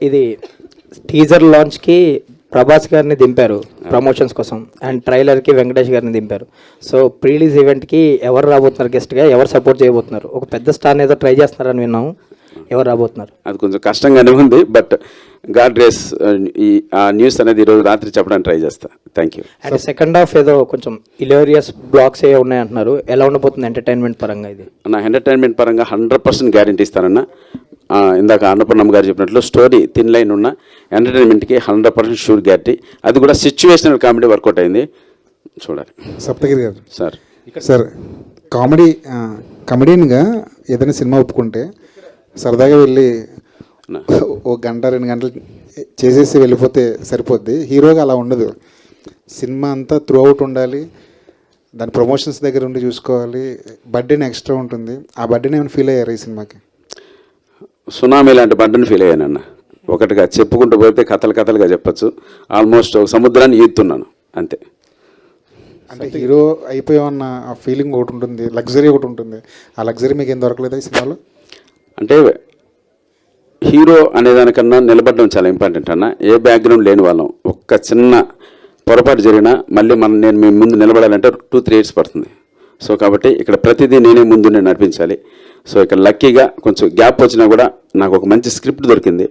ఇది టీజర్ లాంచ్కి ప్రభాస్ గారిని దింపారు ప్రమోషన్స్ కోసం, అండ్ ట్రైలర్కి వెంకటేష్ గారిని దింపారు. సో ప్రీ రిలీజ్ ఈవెంట్కి ఎవరు రాబోతున్నారు గెస్ట్గా, ఎవరు సపోర్ట్ చేయబోతున్నారు? ఒక పెద్ద స్టార్ ఏదో ట్రై చేస్తున్నారని విన్నాము, ఎవరు రాబోతున్నారు? అది కొంచెం కష్టంగానే ఉంది, బట్ గాడ్ గ్రేస్ ఆ న్యూస్ అనేది ఈరోజు రాత్రి చెప్పడానికి ట్రై చేస్తా. Thank you. And second half ఏదో కొంచెం ఇలేరియస్ బ్లాక్స్ ఏ ఉన్నాయంటున్నారు, ఎలా ఉండబోతుంది ఎంటర్టైన్మెంట్ పరంగా? ఇది నా ఎంటర్టైన్మెంట్ పరంగా 100% గ్యారంటీ ఇస్తానన్నా. ఇందాక అన్నపూర్ణమ్మ గారు చెప్పినట్లు స్టోరీ థిన్ లైన్ ఉన్న ఎంటర్టైన్మెంట్కి 100% షూర్ గ్యారంటీ. అది కూడా సిచ్యువేషనల్ కామెడీ వర్కౌట్ అయింది, చూడాలి. సప్తగిరి గారు సార్ కామెడీన్గా ఏదైనా సినిమా ఒప్పుకుంటే సరదాగా వెళ్ళి ఓ గంట 2 గంటలు చేసేసి వెళ్ళిపోతే సరిపోద్ది. హీరోగా అలా ఉండదు, సినిమా అంతా త్రూ అవుట్ ఉండాలి, దాని ప్రమోషన్స్ దగ్గర ఉండి చూసుకోవాలి, బర్త్డేని ఎక్స్ట్రా ఉంటుంది. ఆ బర్త్డేని ఏమైనా ఫీల్ అయ్యారు ఈ సినిమాకి? సునామీ లాంటి బర్త్డేని ఫీల్ అయ్యానన్న. ఒకటిగా చెప్పుకుంటూ పోతే కథలుగా చెప్పచ్చు. ఆల్మోస్ట్ ఒక సముద్రాన్ని ఈదుతున్నాను అంతే. అంటే హీరో అయిపోయామన్న ఆ ఫీలింగ్ ఒకటి ఉంటుంది, లగ్జరీ ఒకటి ఉంటుంది. ఆ లగ్జరీ మీకు ఏం దొరకలేదా ఈ సినిమాలో? అంటే హీరో అనేదానికన్నా నిలబడడం చాలా ఇంపార్టెంట్ అన్న. ఏ బ్యాక్గ్రౌండ్ లేని వాళ్ళం, ఒక్క చిన్న పొరపాటు జరిగినా మళ్ళీ నేను మీ ముందు నిలబడాలంటే 2-3 ఇయర్స్ పడుతుంది. సో కాబట్టి ఇక్కడ ప్రతిదీ నేనే ముందు నేను నడిపించాలి. సో ఇక్కడ లక్కీగా కొంచెం గ్యాప్ వచ్చినా కూడా నాకు ఒక మంచి స్క్రిప్ట్ దొరికింది.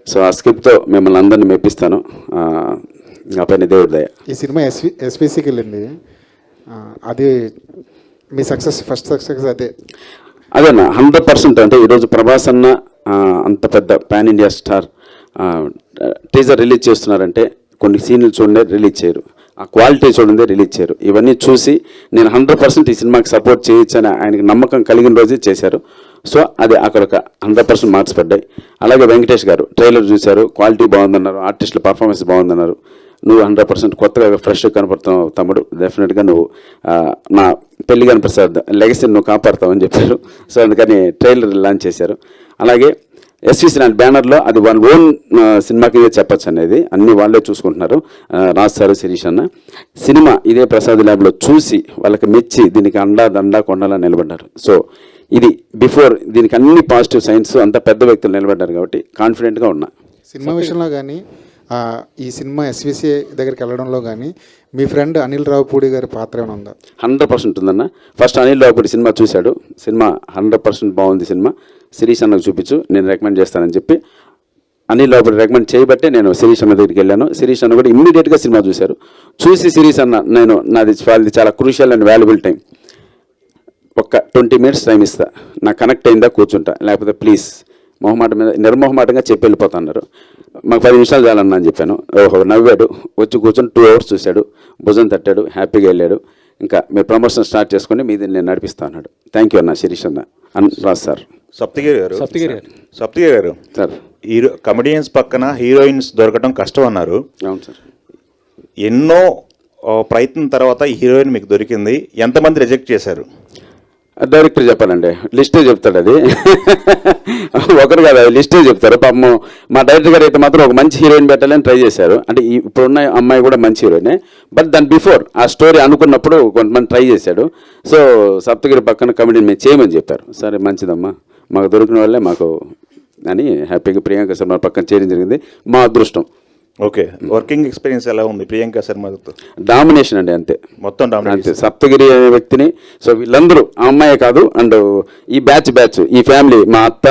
సో ఆ స్క్రిప్ట్తో మిమ్మల్ని అందరినీ మెప్పిస్తాను. నా పైన దేవుడి దయ. ఈ సినిమా ఎస్పీసీకి వెళ్ళింది, అది మీ ఫస్ట్ సక్సెస్ అదేనా 100%. అంటే ఈరోజు ప్రభాస్ అన్న అంత పెద్ద pan India star teaser release చేస్తున్నారంటే కొన్ని సీన్లు చూడండి రిలీజ్ చేయరు, ఆ క్వాలిటీ చూడండి రిలీజ్ చేయరు. ఇవన్నీ చూసి నేను 100% ఈ సినిమాకి సపోర్ట్ చేయొచ్చని ఆయనకి నమ్మకం కలిగిన రోజే చేశారు. సో అది అక్కడ ఒక 100% మార్క్స్ పడ్డాయి. అలాగే వెంకటేష్ గారు ట్రైలర్ చూశారు, క్వాలిటీ బాగుందన్నారు, ఆర్టిస్టుల పర్ఫార్మెన్స్ బాగుందన్నారు. నువ్వు 100% కొత్తగా ఫ్రెష్గా కనపడుతున్నావు తమ్ముడు, డెఫినెట్గా నువ్వు నా పెళ్లి కాని ప్రసాద్ లెగసీని నువ్వు కాపాడుతావని చెప్పారు. సో అందుకని ట్రైలర్ లాంచ్ చేశారు. అలాగే ఎస్విసి లాంటి బ్యానర్లో అది వాళ్ళ ఓన్ సినిమా కింద చెప్పచ్చు అనేది అన్ని వాళ్ళే చూసుకుంటున్నారు. రాజ్ సారు, శిరీష్ అన్న సినిమా ఇదే ప్రసాద్ ల్యాబ్లో చూసి వాళ్ళకి మెచ్చి దీనికి దండా కొండలా నిలబడ్డారు. సో ఇది బిఫోర్ దీనికి అన్ని పాజిటివ్ సైన్స్, అంత పెద్ద వ్యక్తులు నిలబడ్డారు కాబట్టి కాన్ఫిడెంట్గా ఉన్నా. సినిమా విషయంలో కానీ ఈ సినిమా ఎస్విసి దగ్గరికి వెళ్ళడంలో కానీ మీ ఫ్రెండ్ అనిల్ రావుపూడి గారి పాత్ర ఏమైనా ఉందా? 100% ఉందన్న. ఫస్ట్ అనిల్ రావుపూడి సినిమా చూశాడు, సినిమా 100% బాగుంది, సినిమా శిరీష్ అన్నకు చూపించు నేను రికమెండ్ చేస్తానని చెప్పి అనిల్ రావుపూడి రికమెండ్ చేయబట్టే నేను శిరీష్ అన్న దగ్గరికి వెళ్ళాను. శిరీష్ అన్న కూడా ఇమ్మీడియట్గా సినిమా చూశారు. చూసి శిరీష్ అన్న నాది చాలా క్రూషియల్ అండ్ వాల్యుబుల్ టైం, ఒక 20 minutes టైం ఇస్తా, నాకు కనెక్ట్ అయిందా కూర్చుంటా, లేకపోతే ప్లీజ్ నిర్మోహమాటంగా చెప్పి వెళ్ళిపోతా అన్నారు. మాకు 10 నిమిషాలు చాలన్నా అని చెప్పాను. ఓహో నవ్వాడు, వచ్చి కూర్చొని 2 hours చూశాడు, భుజం తట్టాడు, హ్యాపీగా వెళ్ళాడు. ఇంకా మీరు ప్రమోషన్ స్టార్ట్ చేసుకుని మీది నేను నడిపిస్తా అన్నాడు. థ్యాంక్ యూ అన్న శిరీష్ అన్న. రాజ్ సార్. సప్తగిరి గారు సార్, హీరో కమెడియన్స్ పక్కన హీరోయిన్స్ దొరకడం కష్టం అన్నారు. అవును సార్. ఎన్నో ప్రయత్నం తర్వాత ఈ హీరోయిన్ మీకు దొరికింది, ఎంతమంది రిజెక్ట్ చేశారు? డైరెక్టర్ చెప్పాలండి, లిస్టే చెప్తాడు. అది ఒకరు కాదు, అది లిస్టే చెప్తారు. పాపం మా డైరెక్టర్ గారు అయితే మాత్రం ఒక మంచి హీరోయిన్ పెట్టాలని ట్రై చేశారు. అంటే ఇప్పుడున్న అమ్మాయి కూడా మంచి హీరోయినే, బట్ దాని బిఫోర్ ఆ స్టోరీ అనుకున్నప్పుడు కొంతమంది ట్రై చేశాడు. సో సప్తగిరి పక్కన కమెడీని మేము చేయమని చెప్పారు. సరే మంచిదమ్మా, మాకు దొరికిన వాళ్ళే మాకు అని హ్యాపీగా ప్రియాంక శర్మ పక్కన చేయడం జరిగింది. మా అదృష్టం. ఓకే, వర్కింగ్ ఎక్స్పీరియన్స్ ఎలా ఉంది ప్రియాంక శర్మతో? డామినేషన్ అండి, అంతే మొత్తం అంతే. సప్తగిరి అనే వ్యక్తిని, సో వీళ్ళందరూ ఆ అమ్మాయే కాదు, అండ్ ఈ బ్యాచ్ ఈ ఫ్యామిలీ, మా అత్త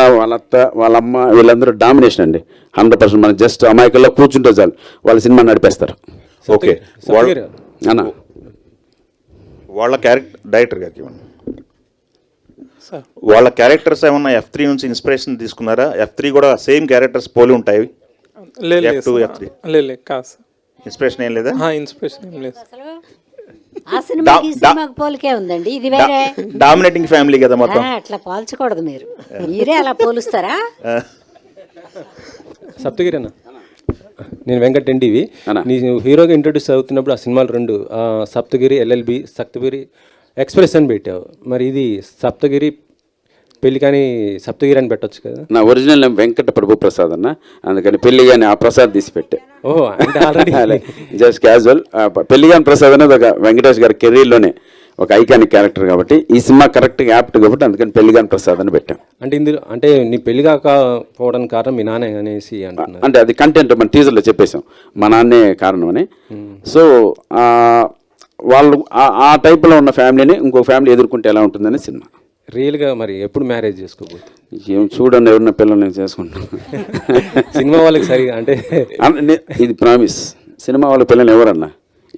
వాళ్ళ అమ్మ వీళ్ళందరూ డామినేషన్ అండి 100%. మనం జస్ట్ అమాయకుల్లో కూర్చుంటే చాలు వాళ్ళ సినిమా నడిపేస్తారు. ఓకే, అన్న వాళ్ళ డైరెక్టర్ గారికి వాళ్ళ క్యారెక్టర్స్ ఏమన్నా F3 నుంచి ఇన్స్పిరేషన్ తీసుకున్నారా? F3 కూడా సేమ్ క్యారెక్టర్స్ పోలి ఉంటాయి. ఇన్స్పిరేషన్ ఏం లేదా? పోలికే ఉందండి, ఇది వేరే డామినేటింగ్ ఫ్యామిలీ కదా మొత్తం. అట్లా పోల్చకూడదు, మీరే అలా పోలుస్తారా? సప్తగిరి అన్న, నేను వెంకట్ ఎన్టీవీ. నీ హీరోగా ఇంట్రొడ్యూస్ అవుతున్నప్పుడు ఆ సినిమాలు 2 సప్తగిరి LLB, సప్తగిరి ఎక్స్ప్రెస్ అని పెట్టావు. మరి ఇది సప్తగిరి పెళ్లి కానీ సప్తగిరి అని పెట్టొచ్చు కదా? నా ఒరిజినల్ నేమ్ వెంకట ప్రభు ప్రసాద్ అన్న, అందుకని పెళ్లి కానీ ఆ ప్రసాద్ తీసి పెట్టే. ఓహో, అంటే ఆల్రెడీ జస్ట్ క్యాజువల్. పెళ్లి కానీ ప్రసాద్ అనేది ఒక వెంకటేష్ గారి కెరీర్లోనే ఒక ఐకానిక్ క్యారెక్టర్ కాబట్టి ఈ సినిమా కరెక్ట్గా యాప్ట్ కాబట్టి అందుకని పెళ్లిగాని ప్రసాద్ అని పెట్టాం. అంటే ఇందులో అంటే నీ పెళ్లి కాకపోవడానికి కారణం మీ నాన్న అనేసి అంటున్నారు. అంటే అది కంటెంట్ మన టీజర్లో చెప్పేశాం, మా నాన్నే కారణం అని. సో వాళ్ళు ఆ టైప్లో ఉన్న ఫ్యామిలీని ఇంకో ఫ్యామిలీ ఎదుర్కొంటే ఎలా ఉంటుందని సినిమా. రియల్గా మరి ఎప్పుడు మ్యారేజ్ చేసుకోబోతుంది? ఏం చూడండి, ఎవరిన పిల్లల్ని చేసుకుంటాం. సినిమా వాళ్ళకి సరిగా అంటే ఇది ప్రామిస్, సినిమా వాళ్ళ పిల్లలు ఎవరన్నా,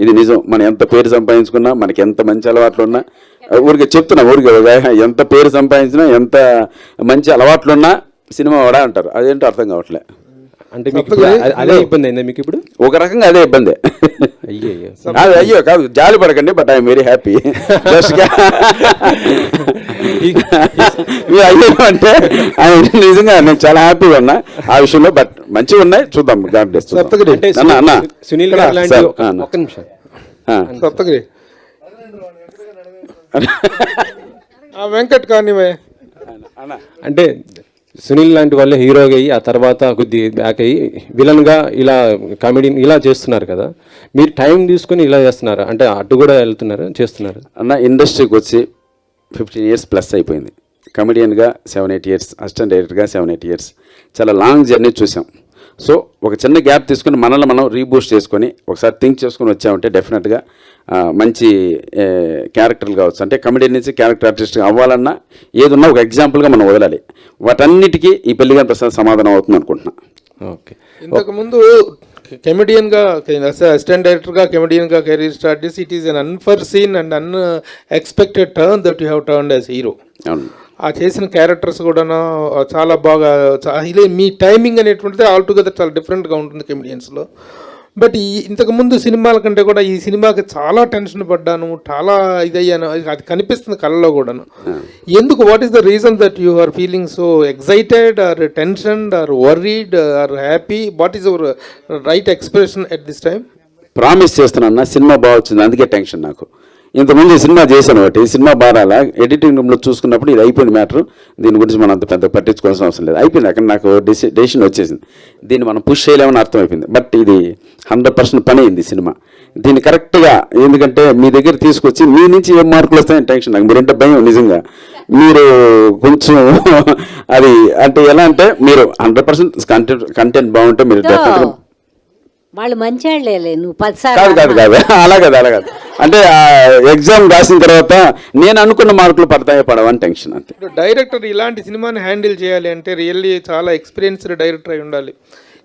ఇది నిజం. మనం ఎంత పేరు సంపాదించుకున్నా, మనకి ఎంత మంచి అలవాట్లు ఉన్నా, ఊరికే చెప్తున్నా, ఊరికే ఎంత పేరు సంపాదించినా, ఎంత మంచి అలవాట్లున్నా సినిమా వాడా అంటారు. అదేంటో అర్థం కావట్లే. అంటే మీకు అదే ఇబ్బంది అయిందా మీకు ఇప్పుడు? ఒక రకంగా అదే ఇబ్బంది. అయ్యో అయ్యో కాదు, జాలి పడకండి, బట్ ఐఎమ్ వెరీ హ్యాపీ. అయ్యో అంటే నిజంగా నేను చాలా హ్యాపీగా ఉన్నా ఆ విషయంలో. బట్ మంచిగా ఉన్నాయి, చూద్దాం. God bless. అంటే సునీల్ గారు లాంటి ఒక్క నిమిషం సప్తగిరి వెంకట్ కానివే అంటే సునీల్ లాంటి వాళ్ళే హీరోగా అయ్యి ఆ తర్వాత కొద్ది బ్యాక్ అయ్యి విలన్గా ఇలా కామెడీని ఇలా చేస్తున్నారు కదా, మీరు టైం తీసుకొని ఇలా చేస్తున్నారు అంటే అటు కూడా వెళ్తున్నారు చేస్తున్నారు అన్న. ఇండస్ట్రీకి వచ్చి 15 years ప్లస్ అయిపోయింది. కమెడియన్గా 7-8 years, అసిస్టెంట్ డైరెక్టర్గా 7-8 years, చాలా లాంగ్ జర్నీ చూసాం. సో ఒక చిన్న గ్యాప్ తీసుకుని మనల్ని మనం రీబూస్ట్ చేసుకొని ఒకసారి థింక్ చేసుకొని వచ్చామంటే డెఫినెట్గా మంచి క్యారెక్టర్లు కావచ్చు. అంటే కమెడియన్ నుంచి క్యారెక్టర్ ఆర్టిస్ట్గా అవ్వాలన్నా ఏదున్నా ఒక ఎగ్జాంపుల్గా మనం వదలాలి. వాటన్నిటికీ ఈ పెళ్లిగాని ప్రసాద్ సమాధానం అవుతుంది అనుకుంటున్నా. ఓకే. ఇంతకుముందు కెమెడియన్గా అసిస్టెంట్ డైరెక్టర్గా కెమెడియన్గా కెరీర్ స్టార్ట్ చేసి it is un unforeseen and unexpected turn that you have turned as hero. అవును. ఆ చేసిన క్యారెక్టర్స్ కూడా చాలా బాగా, ఇదే మీ టైమింగ్ అనేటువంటిది ఆల్టుగెదర్ చాలా డిఫరెంట్గా ఉంటుంది కెమెడియన్స్లో. బట్ ఇంతకుముందు సినిమాల కంటే కూడా ఈ సినిమాకి చాలా టెన్షన్ పడ్డాను, చాలా ఇదయ్యాను, అది కనిపిస్తుంది కళ్ళలో కూడాను. ఎందుకు, what is the reason that you are feeling so excited or tensioned or worried or happy? What is your right expression at this time? Promise చేస్తున్నా, సినిమా బాగా వచ్చింది, అందుకే టెన్షన్ నాకు. ఇంతకుముందు సినిమా చేశాను ఒకటి, సినిమా బాగా ఎడిటింగ్ రూమ్లో చూసుకున్నప్పుడు ఇది అయిపోయింది మ్యాటర్, దీని గురించి మనం అంత పెద్ద పట్టించుకోవాల్సిన అవసరం లేదు, అయిపోయింది. అక్కడ నాకు డెసిషన్ వచ్చేసింది, దీన్ని మనం పుష్ చేయలేమని అర్థమైపోయింది. బట్ ఇది 100% పని అయింది సినిమా. దీన్ని కరెక్ట్గా, ఎందుకంటే మీ దగ్గర తీసుకొచ్చి మీ నుంచి ఏం మార్కులు వస్తాయని టెన్షన్ నాకు, మీరంటే భయం. నిజంగా మీరు కొంచెం అది అంటే ఎలా అంటే మీరు 100% కంటెంట్ బాగుంటే మీరు డెఫినెట్గా వాళ్ళు మంచివాళ్ళే, నువ్వు 10 కాదు సార్లు కాదు కాదు అలా కాదు అంటే ఎగ్జామ్ రాసిన తర్వాత నేను అనుకున్న మార్కులు పడతాయో పడవని టెన్షన్ అంతే. డైరెక్టర్ ఇలాంటి సినిమాని హ్యాండిల్ చేయాలి అంటే రియల్లీ చాలా ఎక్స్పీరియన్స్డ్ డైరెక్టర్ అయి ఉండాలి.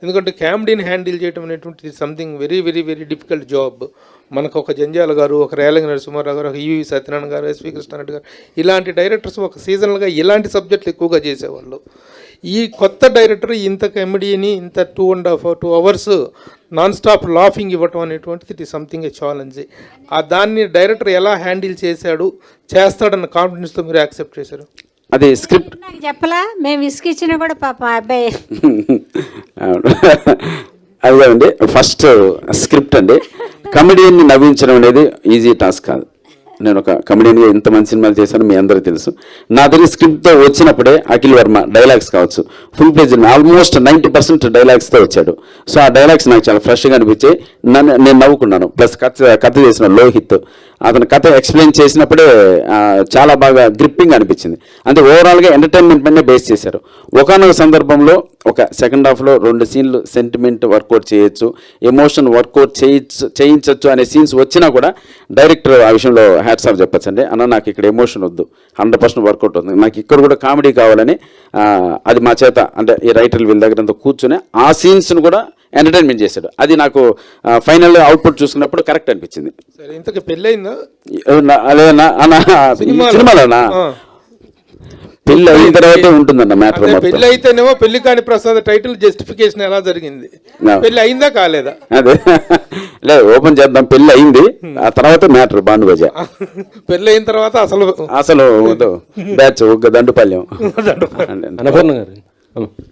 ఎందుకంటే కామెడీని హ్యాండిల్ చేయడం అనేటువంటిది something very very very difficult job. మనకు ఒక జంజాల గారు, ఒక రేలంగి నరసింహారావు గారు, ఒక ఈవి సత్యనారాయణ గారు, ఎస్వి కృష్ణారెడ్డి గారు, ఇలాంటి డైరెక్టర్స్ ఒక సీజనల్గా ఇలాంటి సబ్జెక్టులు ఎక్కువగా చేసేవాళ్ళు. ఈ కొత్త డైరెక్టర్ ఇంత కామెడీని ఇంత 2 hours నాన్ స్టాప్ లాఫింగ్ ఇవ్వటం అనేటువంటిది it is something A challenge. దాన్ని డైరెక్టర్ ఎలా హ్యాండిల్ చేస్తాడన్న కాన్ఫిడెన్స్తో మీరు యాక్సెప్ట్ చేశారు? అది స్క్రిప్ట్ నాకు చెప్పలా, మేము విసిగిచ్చినా కూడా పాప అబ్బాయి. అది కాదండి, ఫస్ట్ స్క్రిప్ట్ అండి. కమెడియన్ని నవ్వించడం అనేది ఈజీ టాస్క్ కాదు. నేను ఒక కమెడియన్గా ఇంతమంది సినిమాలు చేశాను, మీ అందరికీ తెలుసు. నా దగ్గర స్క్రిప్ట్తో వచ్చినప్పుడే అఖిల్ వర్మ డైలాగ్స్ కావచ్చు, ఫుల్ పేజ్ ఆల్మోస్ట్ 90% డైలాగ్స్తో వచ్చాడు. సో ఆ డైలాగ్స్ నాకు చాలా ఫ్రెష్గా అనిపించాయి, నేను నవ్వుకున్నాను. ప్లస్ కథ చేసిన లోహిత్, అతను కథ ఎక్స్ప్లెయిన్ చేసినప్పుడే చాలా బాగా గ్రిప్పింగ్ అనిపించింది. అంటే ఓవరాల్గా ఎంటర్టైన్మెంట్ పైన బేస్ చేశారు. ఒకనొక సందర్భంలో ఒక సెకండ్ హాఫ్లో 2 సీన్లు సెంటిమెంట్ వర్కౌట్ చేయొచ్చు, ఎమోషన్ వర్కౌట్ చేయించవచ్చు అనే సీన్స్ వచ్చినా కూడా డైరెక్టర్ ఆ విషయంలో హ్యాట్స్ ఆఫ్ చెప్పచ్చు అండి. అన్న నాకు ఇక్కడ ఎమోషన్ వద్దు, 100% వర్కౌట్ అవుతుంది, నాకు ఇక్కడ కూడా కామెడీ కావాలని అది మా చేత అంటే ఈ రైటర్లు వీళ్ళ దగ్గర అంతా కూర్చొని ఆ సీన్స్ను కూడా ఎంటర్టైన్మెంట్ చేశాడు. అది నాకు ఫైనల్ అవుట్పుట్ చూసుకున్నప్పుడు కరెక్ట్ అనిపించింది. సరే, ఇంతకు పెళ్ళయిందా? సినిమాలోనా? పెళ్ళి అయిన తర్వాత ఉంటుందన్న మ్యాటర్. పెళ్ళి అయితేనేమో పెళ్లి కాని ప్రసాద్ టైటిల్ జస్టిఫికేషన్ ఎలా జరిగింది? పెళ్లి అయిందా కాలేదా? అదే లేదు, ఓపెన్ చేద్దాం. పెళ్ళి అయింది, ఆ తర్వాత మ్యాటర్ బాండుగజ. పెళ్ళి అయిన తర్వాత అసలు బ్యాచ్ ఒక దండుపాల్యం.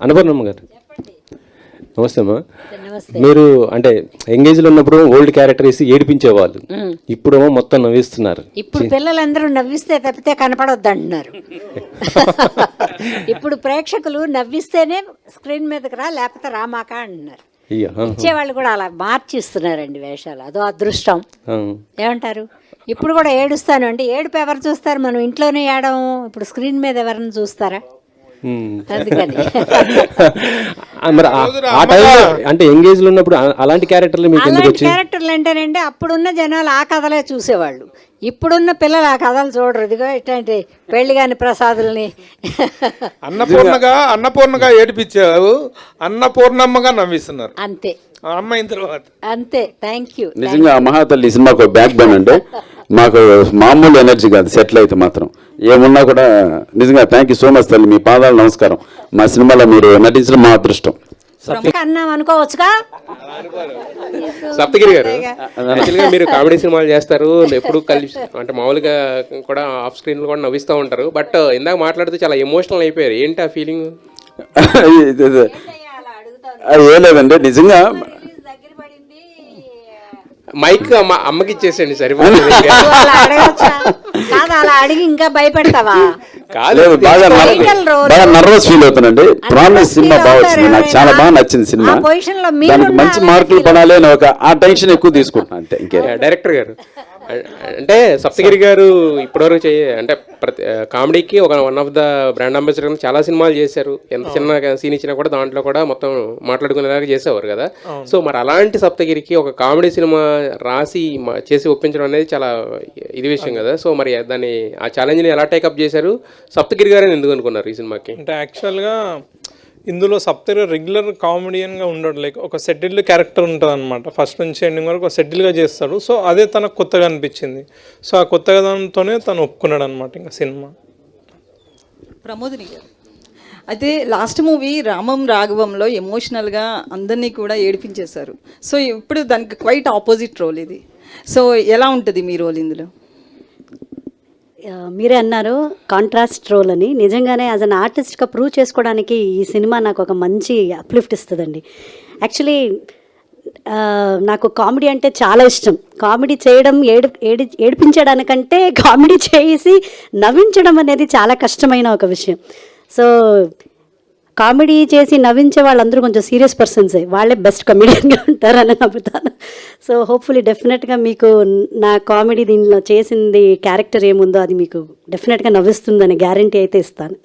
అన్నపూర్ణమ్మ గారు నమస్తే అమ్మా. నమస్తే. మీరు అంటే ఎంగేజ్లో ఉన్నప్పుడు ఓల్డ్ క్యారెక్టర్ వేసి ఏడిపించేవాళ్ళు, ఇప్పుడేమో మొత్తం నవ్విస్తున్నారు. ఇప్పుడు పిల్లలందరూ నవ్విస్తే తప్పితే కనపడొద్దు అంటున్నారు. ఇప్పుడు ప్రేక్షకులు నవ్విస్తేనే స్క్రీన్ మీదకి రా, లేకపోతే రామాక అంటున్నారు. అయ్యో, ఇచ్చేవాళ్ళు కూడా అలా మార్చిస్తున్నారండి వేషాలు, అదో అదృష్టం. ఆ. ఏమంటారు? ఇప్పుడు కూడా ఏడుస్తాను అండి, ఏడుపు ఎవరు చూస్తారు? మనం ఇంట్లోనే ఏడం, ఇప్పుడు స్క్రీన్ మీద ఎవరిని చూస్తారా? అందుకని మరి ఆ టైంలో అంటే ఎంగేజ్లో ఉన్నప్పుడు అలాంటి క్యారెక్టర్లు మీకు ఎందుకు అలాంటి వచ్చాయి? క్యారెక్టర్లు అంటేనండి అప్పుడున్న జనాలు ఆ కథలే చూసేవాళ్ళు. ఇప్పుడున్న పిల్లలు ఆ కథలు చూడరు. ఇదిగో ఇట్లాంటి పెళ్లి కాని ప్రసాదుల్ని అన్నపూర్ణగా ఏడిపించావు, అన్నపూర్ణమ్మగా నవ్విస్తున్నారు అంతే ఆ అమ్మాయిన తర్వాత. అంతే. Thank you. నిజంగా ఆ మహాతల్లి సినిమాకు బ్యాక్ బోన్ అంటే మాకు మామూలు ఎనర్జీ కాదు, సెటిల్ అయితే మాత్రం ఏమున్నా కూడా. నిజంగా థ్యాంక్ యూ సో మచ్ తల్లి, మీ పాదాలు నమస్కారం. మా సినిమాలో మీరు నటించడం మా అదృష్టం. అన్నాం అనుకోవచ్చుగా. సప్తగిరి గారు, యాక్చువల్గా మీరు కామెడీ సినిమాలు చేస్తారు, ఎప్పుడు కలిసి అంటే మామూలుగా కూడా ఆఫ్ స్క్రీన్లో కూడా నవ్విస్తూ ఉంటారు. బట్ ఇందాక మాట్లాడుతూ చాలా ఎమోషనల్ అయిపోయారు. ఏంటి ఆ ఫీలింగ్? అది ఏం లేదండి, నిజంగా మైక్ అమ్మకి ఇచ్చేసండి సరిపోతుంది. కాదు, అలా అడిగి ఇంకా భయపెడతావా? లేదు, బాగా నర్వస్ ఫీల్ అవుతానండి. ప్రామిస్ సినిమా బాగా వచ్చింది, నాకు చాలా బాగా నచ్చింది సినిమా. దానికి మంచి మార్కులు పడాలి అని ఆ టెన్షన్ ఎక్కువ తీసుకుంటున్నాను అంతే, ఇంకే. డైరెక్టర్ గారు అంటే సప్తగిరి గారు ఇప్పటివరకు అంటే ప్రతి కామెడీకి one of the brand ambassador చాలా సినిమాలు చేశారు. ఎంత చిన్న సీన్ ఇచ్చినా కూడా దాంట్లో కూడా మొత్తం మాట్లాడుకునేలాగా చేసేవారు కదా. సో మరి అలాంటి సప్తగిరికి ఒక కామెడీ సినిమా రాసి చేసి ఒప్పించడం అనేది చాలా ఇది విషయం కదా. సో మరి దాన్ని ఆ ఛాలెంజ్ని ఎలా టేకప్ చేశారు? సప్తగిరి గారని ఎందుకు అనుకున్నారు ఈ సినిమాకి? అంటే యాక్చువల్గా ఇందులో సప్తగిరి రెగ్యులర్ కామెడియన్గా ఉండడు, లైక్ ఒక సెటిల్డ్ క్యారెక్టర్ ఉంటుంది అనమాట. ఫస్ట్ నుంచి ఎండింగ్ వరకు ఒక సెటిల్గా చేస్తాడు. సో అదే తనకు కొత్తగా అనిపించింది. సో ఆ కొత్తగా దానితోనే తను ఒప్పుకున్నాడు అనమాట ఇంకా సినిమా. ప్రమోదిని గారు, అయితే లాస్ట్ మూవీ రామం రాఘవంలో ఎమోషనల్గా అందరినీ కూడా ఏడిపించేశారు. సో ఇప్పుడు దానికి క్వైట్ ఆపోజిట్ రోల్ ఇది. సో ఎలా ఉంటుంది మీ రోల్ ఇందులో? మీరే అన్నారు కాంట్రాస్ట్ రోల్ అని. నిజంగానే యాజ్ అన్ ఆర్టిస్ట్గా ప్రూవ్ చేసుకోవడానికి ఈ సినిమా నాకు ఒక మంచి అప్లిఫ్ట్ ఇస్తుందండి. యాక్చువల్లీ నాకు కామెడీ అంటే చాలా ఇష్టం. కామెడీ చేయడం ఏడిపించడానికంటే కామెడీ చేసి నవ్వించడం అనేది చాలా కష్టమైన ఒక విషయం. సో కామెడీ చేసి నవ్వించే వాళ్ళందరూ కొంచెం సీరియస్ పర్సన్సే, వాళ్ళే బెస్ట్ కమెడియన్గా ఉంటారని నమ్ముతాను. సో హోప్ఫుల్లీ డెఫినెట్గా మీకు నా కామెడీ దీనిలో చేసింది క్యారెక్టర్ ఏముందో అది మీకు డెఫినెట్గా నవ్విస్తుందని గ్యారంటీ అయితే ఇస్తాను.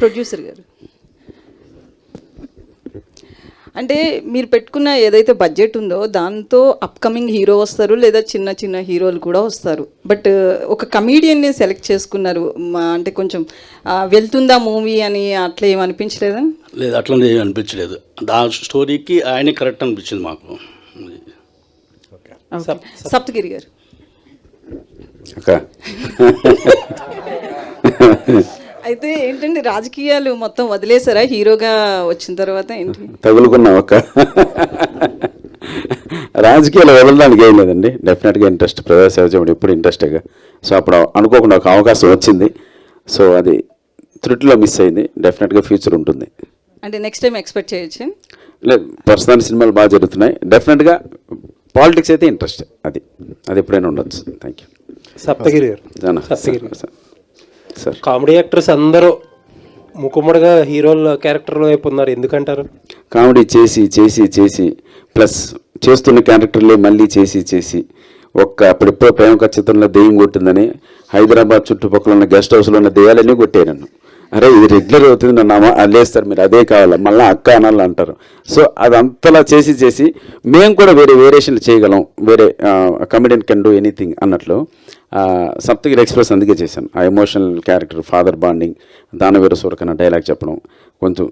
ప్రొడ్యూసర్ గారు, అంటే మీరు పెట్టుకున్న ఏదైతే బడ్జెట్ ఉందో దాంతో అప్కమింగ్ హీరో వస్తారు, లేదా చిన్న చిన్న హీరోలు కూడా వస్తారు. బట్ ఒక కమీడియన్ని సెలెక్ట్ చేసుకున్నారు, అంటే కొంచెం వెళ్తుందా మూవీ అని అట్లా ఏమనిపించలేదా? లేదు, అట్లా ఏమి అనిపించలేదు. ఆ స్టోరీకి ఆయనే కరెక్ట్ అనిపించింది మాకు. సప్తగిరి గారు, అయితే ఏంటంటే రాజకీయాలు మొత్తం వదిలేసారా హీరోగా వచ్చిన తర్వాత? ఏంటి తగులుకున్నా ఒక రాజకీయాలు వదలడానికి ఏం లేదండి. డెఫినెట్గా ఇంట్రెస్ట్, ప్రజాసేవ చేయడం ఎప్పుడు ఇంట్రెస్టేగా. సో అప్పుడు అనుకోకుండా ఒక అవకాశం వచ్చింది. సో అది త్రుటిలో మిస్ అయింది. డెఫినెట్గా ఫ్యూచర్ ఉంటుంది. అంటే నెక్స్ట్ టైం ఎక్స్పెక్ట్ చేయొచ్చు? లేదు, ప్రస్తుతానికి సినిమాలు బాగా జరుగుతున్నాయి. డెఫినెట్గా పాలిటిక్స్ అయితే ఇంట్రెస్ట్, అది ఎప్పుడైనా ఉండొచ్చు. Thank you. సప్తగిరి గారు, సార్, కామెడీ యాక్టర్స్ అందరూ ముఖముడిగా హీరోల క్యారెక్టర్లో వైపు ఉన్నారు, ఎందుకంటారు? కామెడీ చేసి చేసి చేసి ప్లస్ చేస్తున్న క్యారెక్టర్లే మళ్ళీ చేసి చేసి అప్పుడెప్పుడో ప్రేమ ఖచ్చితంలో దెయ్యం కొట్టిందని హైదరాబాద్ చుట్టుపక్కల ఉన్న గెస్ట్ హౌస్లో ఉన్న దెయ్యాలన్నీ కొట్టారు నన్ను. అరే ఇది రెగ్యులర్ అవుతుంది, నన్ను లేస్తారు, మీరు అదే కావాలా, మళ్ళీ అక్క అనాలి అంటారు. సో అది అంతలా చేసి చేసి మేము కూడా వేరియేషన్లు చేయగలం, వేరే కమెడియన్ కెన్ డూ ఎనీథింగ్ అన్నట్లు సప్తగిరి ఎక్స్ప్రెస్ అందుకే చేశాను. ఆ ఎమోషనల్ క్యారెక్టర్, ఫాదర్ బాండింగ్, దానవీర సూరకన్న డైలాగ్ చెప్పడం, కొంచెం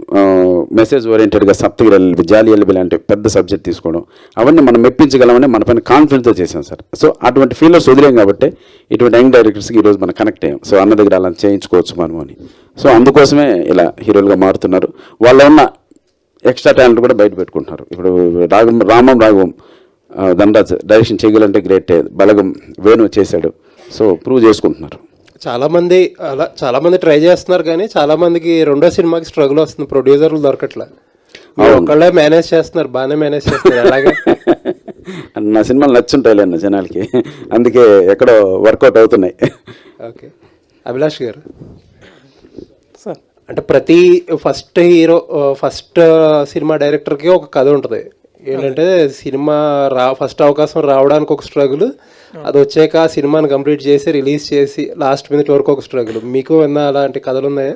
మెసేజ్ ఓరియంటెడ్గా సప్తగిరి ఎల్ఎల్బి, జాలి ఎల్ఎల్బి లాంటి పెద్ద సబ్జెక్ట్ తీసుకోవడం, అవన్నీ మనం మెప్పించగలమని మన పైన కాన్ఫిడెన్స్తో చేశాం సార్. సో అటువంటి ఫీలర్స్ వదిలేం కాబట్టి ఇటువంటి యంగ్ డైరెక్టర్స్కి ఈరోజు మనం కనెక్ట్ అయ్యాం. సో అన్న దగ్గర అలా చేయించుకోవచ్చు మనం అని. సో అందుకోసమే ఇలా హీరోలుగా మారుతున్నారు. వాళ్ళ ఉన్న ఎక్స్ట్రా టాలెంట్ కూడా బయట పెట్టుకుంటున్నారు. ఇప్పుడు రామం రాఘవం ధనరాజ్ డైరెక్షన్ చేయగలంటే గ్రేట్, బలగం వేణు చేశాడు. సో ప్రూవ్ చేసుకుంటున్నారు. చాలామంది ట్రై చేస్తున్నారు, కానీ చాలామందికి రెండో సినిమాకి స్ట్రగుల్ వస్తుంది, ప్రొడ్యూసర్లు దొరకట్లే. ఒకళ్ళే మేనేజ్ చేస్తున్నారు, బాగానే మేనేజ్ చేస్తున్నారు. అలాగే నా సినిమాలు నచ్చుంటాయి అన్న జనాలకి, అందుకే ఎక్కడో వర్కౌట్ అవుతున్నాయి. ఓకే. అభిలాష్ గారు, సార్, అంటే ప్రతి ఫస్ట్ సినిమా డైరెక్టర్కి ఒక కథ ఉంటుంది. ఏంటంటే సినిమా ఫస్ట్ అవకాశం రావడానికి ఒక స్ట్రగుల్, అది వచ్చాక ఆ సినిమాని కంప్లీట్ చేసి రిలీజ్ చేసి లాస్ట్ మినిట్ వరకు ఒక స్ట్రగుల్. మీకు ఏమన్నా అలాంటి కథలు ఉన్నాయా?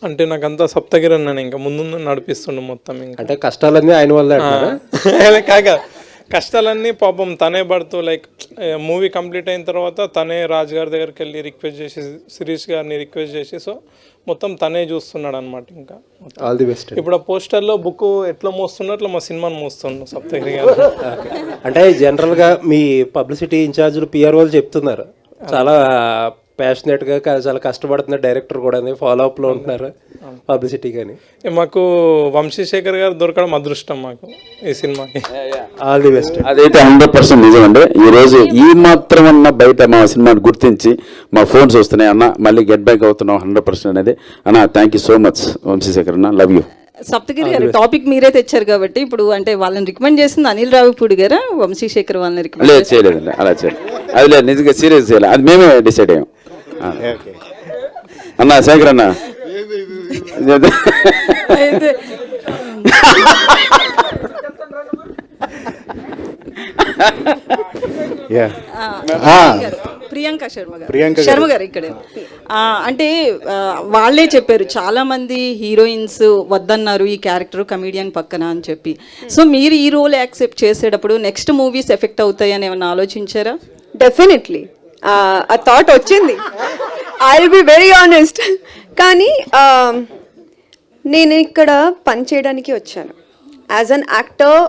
అంటే నాకంతా సప్తగిరి అన్నాను, ఇంకా ముందు నడిపిస్తుండే మొత్తం. ఇంకా అంటే కష్టాలన్నీ ఆయన వల్లే అంటారా? కాక కష్టాలన్నీ పాపం తనే పడుతూ, లైక్ మూవీ కంప్లీట్ అయిన తర్వాత తనే రాజు గారి దగ్గరికి వెళ్ళి రిక్వెస్ట్ చేసి, శిరీష్ గారిని రిక్వెస్ట్ చేసి, సో మొత్తం తనే చూస్తున్నాడు అనమాట. ఇంకా ఆల్ ది బెస్ట్. ఇప్పుడు ఆ పోస్టర్లో బుక్ ఎట్లా మోస్తున్నా అట్లా మా సినిమాని మోస్తుండు సప్తగిరి గారు. అంటే జనరల్గా మీ పబ్లిసిటీ ఇన్ఛార్జీలు పిఆర్ఓలు చెప్తున్నారు చాలా ప్యాషనెట్గా, చాలా కష్టపడుతున్నారు, డైరెక్టర్ కూడా ఫాలో అప్లో ఉంటున్నారు పబ్లిసిటీ. కానీ మాకు వంశీశేఖర్ గారు దొరకడం అదృష్టం మాకు ఈ సినిమాకి. All the best. అదైతే 100% నిజం అండి. ఈరోజు ఈ మాత్రం అన్న బయట మా సినిమాని గుర్తించి మా ఫోన్స్ వస్తున్నాయి, అన్న మళ్ళీ గెట్ బ్యాక్ అవుతున్నాం 100% అనేది. అన్న thank you so much Vamsi Sekhar అన్న, లవ్ యూ. సప్తగిరి గారు టాపిక్ మీరే తెచ్చారు కాబట్టి ఇప్పుడు అంటే వాళ్ళని రికమెండ్ చేసింది అనిల్ రావిపూడి గారా, వంశీశేఖర్ వాళ్ళని రికమెండ్? లేదు, చేయలేదండి, అలా చేయలేదు. అది లేదు, నిజంగా సీరియస్ చేయాలి, అది మేమే డిసైడ్ అయ్యాం. అన్న శేఖర్ అన్న ప్రియాంక శర్మ గారు ఇక్కడే. అంటే వాళ్ళే చెప్పారు చాలా మంది హీరోయిన్స్ వద్దన్నారు ఈ క్యారెక్టర్ కమీడియన్ పక్కన అని చెప్పి. సో మీరు ఈ రోల్ యాక్సెప్ట్ చేసేటప్పుడు నెక్స్ట్ మూవీస్ ఎఫెక్ట్ అవుతాయని ఏమన్నా ఆలోచించారా? డెఫినెట్లీ ఆ థాట్ వచ్చింది, I will be very honest. కానీ నేను ఇక్కడ పని చేయడానికి వచ్చాను. As an actor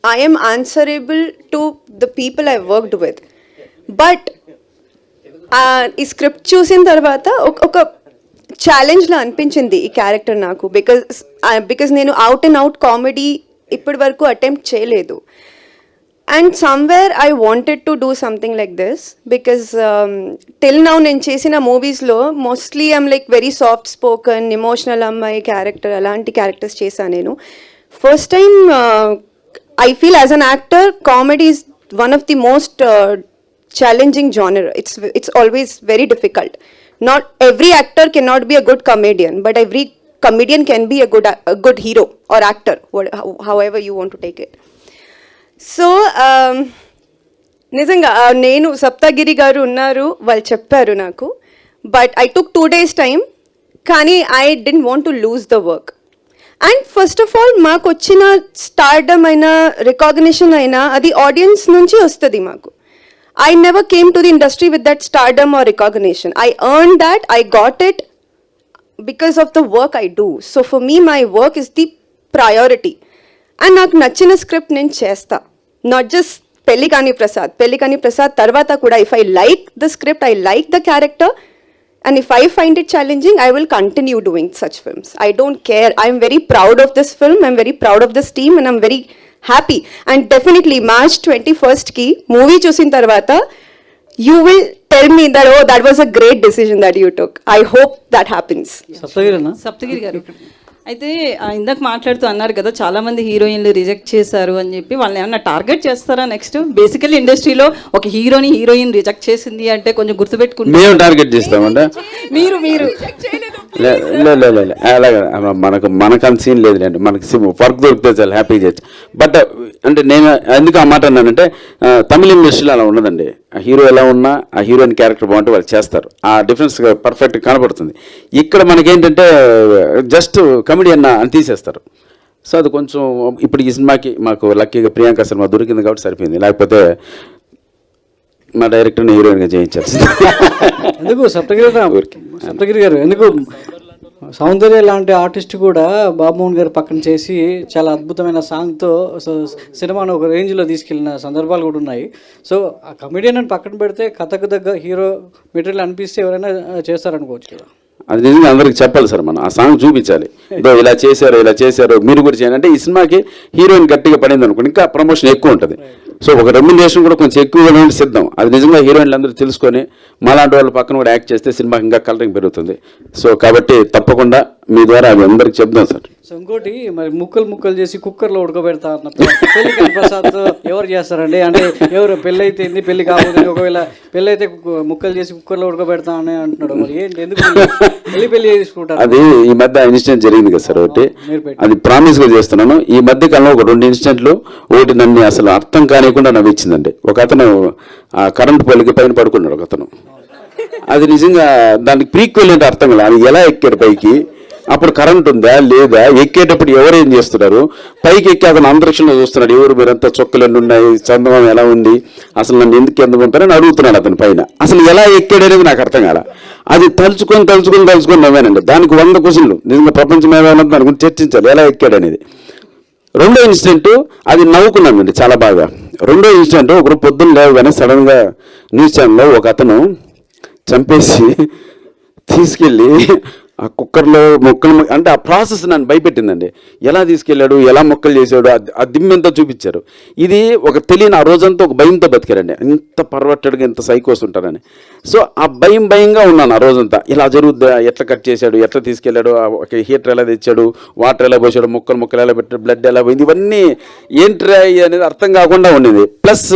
I am answerable to the people I worked with. But ఈ స్క్రిప్ట్ చూసిన తర్వాత ఒక ఛాలెంజ్లా అనిపించింది ఈ క్యారెక్టర్ నాకు. బికాజ్ నేను అవుట్ అండ్ అవుట్ కామెడీ ఇప్పటి వరకు అటెంప్ట్ చేయలేదు. And somewhere I wanted to do something like this because till now నేను చేసిన మూవీస్లో mostly I'm like very soft spoken, emotional అమ్మాయి క్యారెక్టర్, అలాంటి క్యారెక్టర్స్ చేశాను నేను. First time I feel as an actor, comedy is one of the most challenging genre. It's always very difficult. Not every actor cannot be a good comedian, but every comedian can be a good hero or actor, however you want to take it. So, నిజంగా నేను సప్తగిరి గారు ఉన్నారు, వాళ్ళు చెప్పారు నాకు. But I took 2 days time, కానీ I didn't want to lose the work. And first of all మాకు వచ్చిన స్టార్డమ్ అయినా రికాగ్నిషన్ అయినా అది ఆడియన్స్ నుంచి వస్తుంది మాకు. I never came to the industry with that stardom or recognition. I earn that, I got it because of the work I do. So for me my work is the priority. And నాకు నచ్చిన script నేను చేస్తా, not just పెళ్ళికాని Prasad తర్వాత కూడా if I like the script, I like the character, and if I find it challenging, I will continue doing such films. I don't care. I'm very proud of this film. I'm very proud of this team, and I'm very happy. And definitely March 21st ki movie chusin tarvata you will tell me that oh, that was a great decision that you took. I hope that happens. Saptagiri గారు అయితే ఇందాక మాట్లాడుతూ అన్నారు కదా చాలా మంది హీరోయిన్లు reject చేశారు అని చెప్పి, వాళ్ళని ఏమన్నా టార్గెట్ చేస్తారా నెక్స్ట్? బేసికల్లీ ఇండస్ట్రీలో ఒక హీరోయిన్ రిజెక్ట్ చేసింది అంటే కొంచెం గుర్తుపెట్టుకుంటే మేము టార్గెట్ చేస్తామంటే మీరు అలాగే మనకు అంత సీన్ లేదులేండి. మనకి వర్క్ దొరికితే చాలా హ్యాపీగా చేయొచ్చు. బట్ అంటే నేను ఎందుకు ఆ మాట అన్నానంటే తమిళ ఇండస్ట్రీలో అలా ఉన్నదండి. ఆ హీరో ఎలా ఉన్నా ఆ హీరోయిన్ క్యారెక్టర్ బాగుంటే వాళ్ళు చేస్తారు, ఆ డిఫరెన్స్ పర్ఫెక్ట్గా కనబడుతుంది. ఇక్కడ మనకేంటంటే జస్ట్ కమెడియన్ అని తీసేస్తారు. సో అది కొంచెం ఇప్పుడు ఈ సినిమాకి మాకు లక్కీగా ప్రియాంక శర్మ దొరికింది కాబట్టి సరిపోయింది, లేకపోతే మా డైరెక్టర్ని హీరోయిన్గా చేయించాల్సింది. ఎందుకు సప్తగిరి గారు ఎందుకు సౌందర్య లాంటి ఆర్టిస్ట్ కూడా బాబుమోహన్ గారు పక్కన చేసి చాలా అద్భుతమైన సాంగ్తో సినిమాను ఒక రేంజ్లో తీసుకెళ్ళిన సందర్భాలు కూడా ఉన్నాయి. సో ఆ కమెడియన్ అని పక్కన పెడితే కథకు తగ్గ హీరో మెటీరియల్ అనిపిస్తే ఎవరైనా చేస్తారనుకోవచ్చు కదా. అది నిజంగా అందరికి చెప్పాలి సార్, మనం ఆ సాంగ్ చూపించాలి. ఇదో ఇలా చేశారు మీరు కూడా చేయాలి అంటే ఈ సినిమాకి హీరోయిన్ గట్టిగా పడింది అనుకోండి ఇంకా ప్రమోషన్ ఎక్కువ ఉంటుంది. సో ఒక రెమ్యునరేషన్ కూడా కొంచెం ఎక్కువగా సిద్ధం. అది నిజంగా హీరోయిన్లు అందరూ తెలుసుకొని మాలాంటి వాళ్ళ పక్కన కూడా యాక్ట్ చేస్తే సినిమాకి ఇంకా కలరింగ్ పెరుగుతుంది. సో కాబట్టి తప్పకుండా మీ ద్వారా అది అందరికి చెప్దాం సార్. సో ఇంకోటి మరి ముక్కలు చేసి కుక్కర్లో ఉడకబెడతా అన్న పెళ్లి కాని ప్రసాద్ ఎవరు చేస్తారండి? అంటే ఎవరు పెళ్ళి అయితే పెళ్లి కాకపోతే ఒకవేళ పెళ్ళి అయితే ముక్కలు చేసి కుక్కర్లో ఉడకబెడతా అని అంటున్నాడు. మరి ఏంటి, ఎందుకు పెళ్లి చేసుకుంటారు? అది ఈ మధ్య ఇన్సిడెంట్ జరిగింది కదా సార్ ఒకటి, అది ప్రామిస్గా చేస్తున్నాను. ఈ మధ్య కాలంలో ఒక 2 ఇన్సిడెంట్లు, ఒకటి నన్ను అసలు అర్థం కానికుండా నవ్వించిందండి. ఒక అతను ఆ కరెంట్ పోలికి పైన పడుకున్నాడు ఒక అతను. అది నిజంగా దానికి ప్రీక్వెల్ అంటే అర్థం కాదు. అది ఎలా ఎక్కాడు పైకి, అప్పుడు కరెంట్ ఉందా లేదా, ఎక్కేటప్పుడు ఎవరు ఏం చేస్తున్నారు, పైకి ఎక్కి అతను అంతరిక్షంలో చూస్తున్నాడు, ఎవరు మీరంతా చొక్కలు ఎన్ని ఉన్నాయి, చందమం ఎలా ఉంది, అసలు నన్ను ఎందుకు పంపారని అడుగుతున్నాడు అతని పైన. అసలు ఎలా ఎక్కాడు అనేది నాకు అర్థం కాల. అది తలుచుకొని నవ్వానండి. దానికి 100 క్వశ్చన్లు నిజంగా ప్రపంచం ఏమైనా దాని గురించి చర్చించాలి, ఎలా ఎక్కాడు అనేది. రెండో ఇన్సిడెంట్ అది నవ్వుకున్నానండి చాలా బాగా. రెండో ఇన్సిడెంట్ ఒకరు పొద్దున్న లేవగానే సడన్గా న్యూస్ ఛానల్లో ఒక అతను చంపేసి తీసుకెళ్ళి ఆ కుక్కర్లో మొక్కలు, అంటే ఆ ప్రాసెస్ నన్ను భయపెట్టిందండి. ఎలా తీసుకెళ్ళాడు, ఎలా మొక్కలు చేశాడు, ఆ దిమ్మెంతా చూపించారు. ఇది ఒక తెలియని ఆ రోజంతా ఒక భయంతో బతికారండి. ఇంత పర్వట్టడుగా ఇంత సైకోస్ ఉంటారని. సో ఆ భయంగా ఉన్నాను ఆ రోజంతా. ఇలా జరుగుద్దా, ఎట్లా కట్ చేశాడు, ఎట్లా తీసుకెళ్ళాడు, ఒక హీటర్ ఎలా తెచ్చాడు, వాటర్ ఎలా పోసాడు, మొక్కలు ఎలా పెట్టాడు, బ్లడ్ ఎలా పోయింది, ఇవన్నీ ఏంట్రా అనేది అర్థం కాకుండా ఉండేది. ప్లస్